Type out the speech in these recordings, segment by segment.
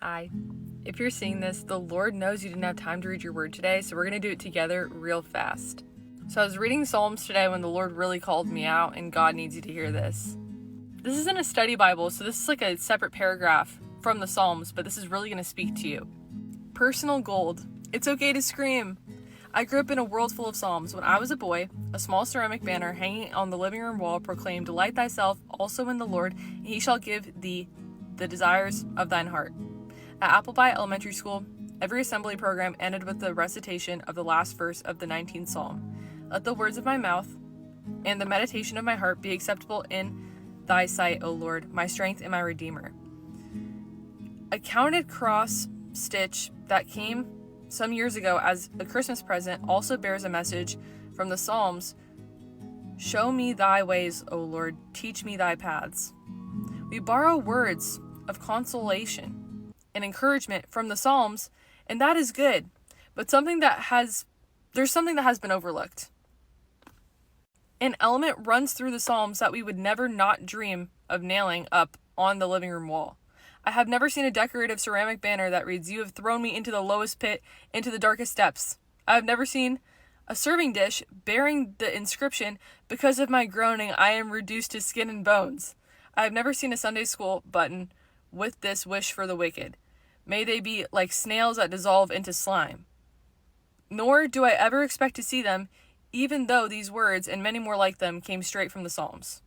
Hi. If you're seeing this, the Lord knows you didn't have time to read your word today, so we're going to do it together real fast. So I was reading Psalms today when the Lord really called me out, and God needs you to hear this. This isn't a study Bible, so this is like a separate paragraph from the Psalms, but this is really going to speak to you. Personal gold. It's okay to scream. I grew up in a world full of Psalms. When I was a boy, a small ceramic banner hanging on the living room wall proclaimed, "Delight thyself also in the Lord, and he shall give thee the desires of thine heart." At Appleby Elementary School, every assembly program ended with the recitation of the last verse of the 19th Psalm. Let the words of my mouth and the meditation of my heart be acceptable in thy sight, O Lord, my strength and my Redeemer. A counted cross stitch that came some years ago as a Christmas present also bears a message from the Psalms. Show me thy ways, O Lord, teach me thy paths. We borrow words of consolation and encouragement from the Psalms, and that is good, but there's something that has been overlooked. An element runs through the Psalms that we would never not dream of nailing up on the living room wall. I have never seen a decorative ceramic banner that reads, "You have thrown me into the lowest pit, into the darkest depths." I have never seen a serving dish bearing the inscription, "Because of my groaning, I am reduced to skin and bones." I have never seen a Sunday school button with this wish for the wicked. May they be like snails that dissolve into slime. Nor do I ever expect to see them, even though these words and many more like them came straight from the Psalms.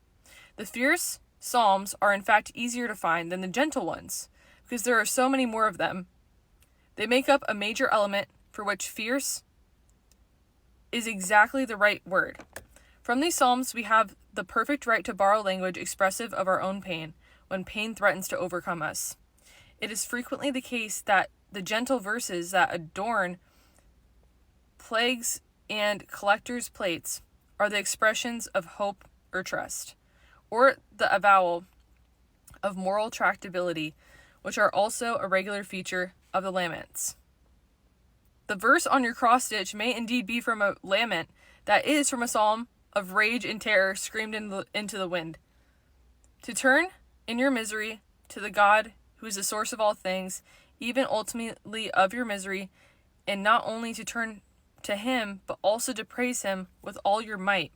The fierce Psalms are in fact easier to find than the gentle ones, because there are so many more of them. They make up a major element for which fierce is exactly the right word. From these Psalms, we have the perfect right to borrow language expressive of our own pain, when pain threatens to overcome us. It is frequently the case that the gentle verses that adorn plagues and collectors' plates are the expressions of hope or trust, or the avowal of moral tractability, which are also a regular feature of the laments. The verse on your cross stitch may indeed be from a lament that is from a psalm of rage and terror screamed into the wind. To turn in your misery to the God who is the source of all things, even ultimately of your misery, and not only to turn to him, but also to praise him with all your might,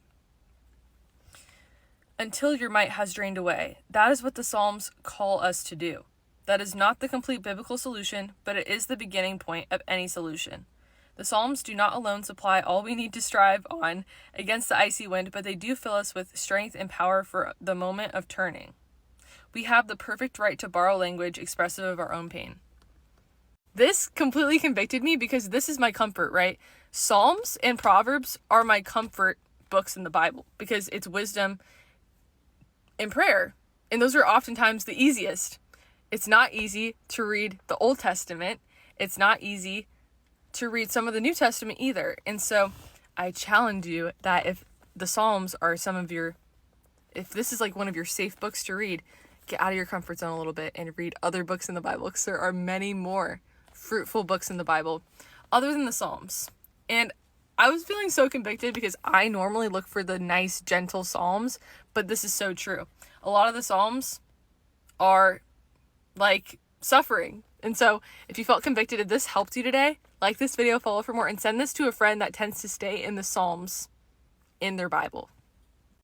until your might has drained away. That is what the Psalms call us to do. That is not the complete biblical solution, but it is the beginning point of any solution. The Psalms do not alone supply all we need to strive on against the icy wind, but they do fill us with strength and power for the moment of turning. We have the perfect right to borrow language expressive of our own pain. This completely convicted me because this is my comfort, right? Psalms and Proverbs are my comfort books in the Bible because it's wisdom and prayer. And those are oftentimes the easiest. It's not easy to read the Old Testament. It's not easy to read some of the New Testament either. And so I challenge you that if the Psalms are if this is like one of your safe books to read, get out of your comfort zone a little bit and read other books in the Bible, because there are many more fruitful books in the Bible other than the Psalms. And I was feeling so convicted because I normally look for the nice, gentle Psalms, but this is so true. A lot of the Psalms are like suffering. And so if you felt convicted, if this helped you today, like this video, follow for more, and send this to a friend that tends to stay in the Psalms in their Bible.